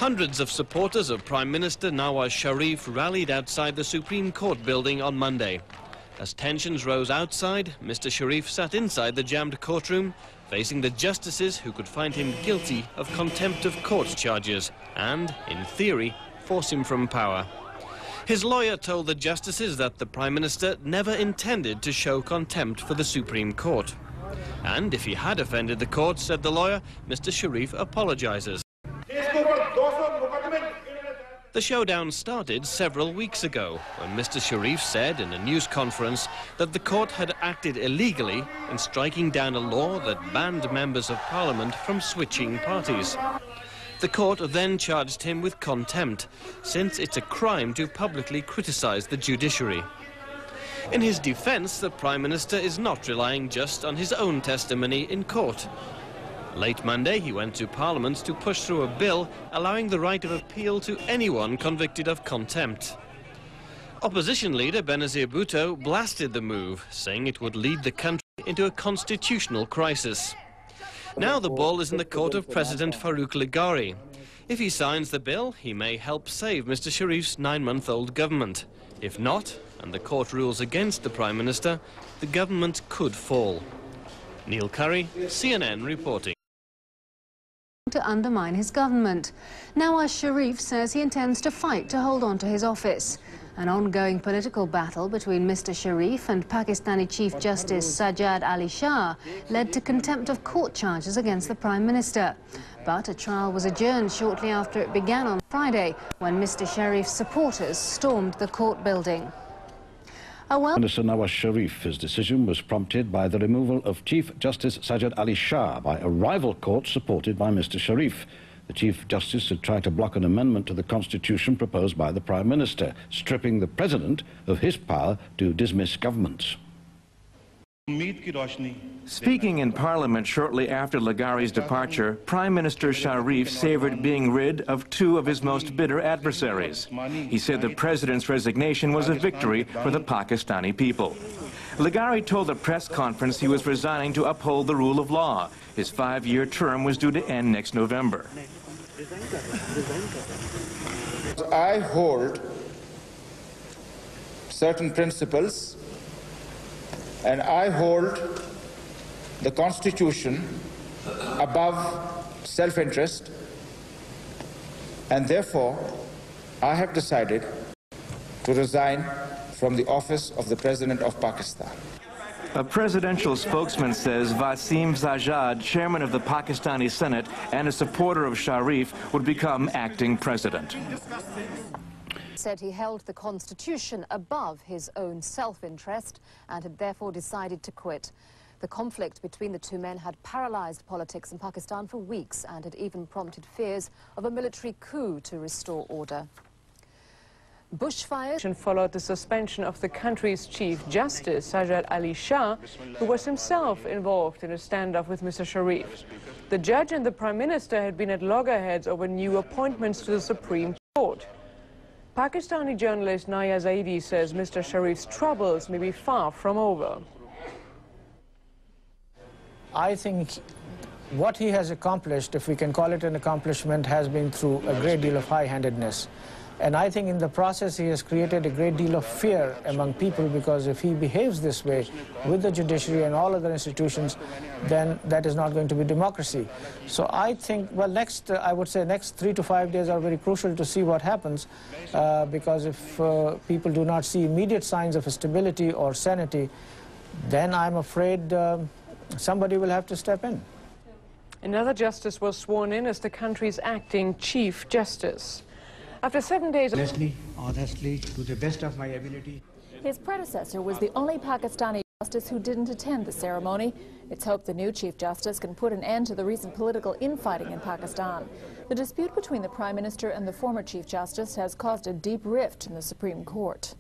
Hundreds of supporters of Prime Minister Nawaz Sharif rallied outside the Supreme Court building on Monday. As tensions rose outside, Mr. Sharif sat inside the jammed courtroom, facing the justices who could find him guilty of contempt of court charges and, in theory, force him from power. His lawyer told the justices that the Prime Minister never intended to show contempt for the Supreme Court. And if he had offended the court, said the lawyer, Mr. Sharif apologizes. The showdown started several weeks ago when Mr. Sharif said in a news conference that the court had acted illegally in striking down a law that banned members of parliament from switching parties. The court then charged him with contempt, since it's a crime to publicly criticize the judiciary. In his defense, the Prime Minister is not relying just on his own testimony in court. Late Monday, he went to Parliament to push through a bill allowing the right of appeal to anyone convicted of contempt. Opposition leader Benazir Bhutto blasted the move, saying it would lead the country into a constitutional crisis. Now the ball is in the court of President Farouk Ligari. If he signs the bill, he may help save Mr. Sharif's 9-month-old government. If not, and the court rules against the Prime Minister, the government could fall. Neil Curry, CNN reporting. To undermine his government. Nawaz Sharif says he intends to fight to hold on to his office. An ongoing political battle between Mr. Sharif and Pakistani Chief Justice Sajjad Ali Shah led to contempt of court charges against the Prime Minister. But a trial was adjourned shortly after it began on Friday when Mr. Sharif's supporters stormed the court building. Minister Nawaz Sharif, his decision was prompted by the removal of Chief Justice Sajjad Ali Shah by a rival court supported by Mr. Sharif. The Chief Justice had tried to block an amendment to the Constitution proposed by the Prime Minister, stripping the President of his power to dismiss governments. Speaking in Parliament shortly after Ligari's departure, Prime Minister Sharif savoured being rid of two of his most bitter adversaries. He said the President's resignation was a victory for the Pakistani people. Ligari told the press conference he was resigning to uphold the rule of law. His 5-year term was due to end next November. I hold certain principles, and I hold the Constitution above self-interest, and therefore I have decided to resign from the office of the President of Pakistan. A presidential spokesman says Wasim Sajjad, chairman of the Pakistani Senate and a supporter of Sharif, would become acting president. Said he held the Constitution above his own self-interest and had therefore decided to quit. The conflict between the two men had paralyzed politics in Pakistan for weeks and had even prompted fears of a military coup to restore order. Bushfires followed the suspension of the country's Chief Justice, Sajjad Ali Shah, who was himself involved in a standoff with Mr. Sharif. The judge and the Prime Minister had been at loggerheads over new appointments to the Supreme Court. Pakistani journalist Naya Zaidi says Mr. Sharif's troubles may be far from over. I think what he has accomplished, if we can call it an accomplishment, has been through a great deal of high-handedness. And I think in the process he has created a great deal of fear among people, because if he behaves this way with the judiciary and all other institutions, then that is not going to be democracy. So I think, well, I would say next 3 to 5 days are very crucial to see what happens, because if people do not see immediate signs of stability or sanity, then I'm afraid somebody will have to step in. Another justice was sworn in as the country's acting Chief Justice. After 7 days... Honestly, to the best of my ability. His predecessor was the only Pakistani justice who didn't attend the ceremony. It's hoped the new Chief Justice can put an end to the recent political infighting in Pakistan. The dispute between the Prime Minister and the former Chief Justice has caused a deep rift in the Supreme Court.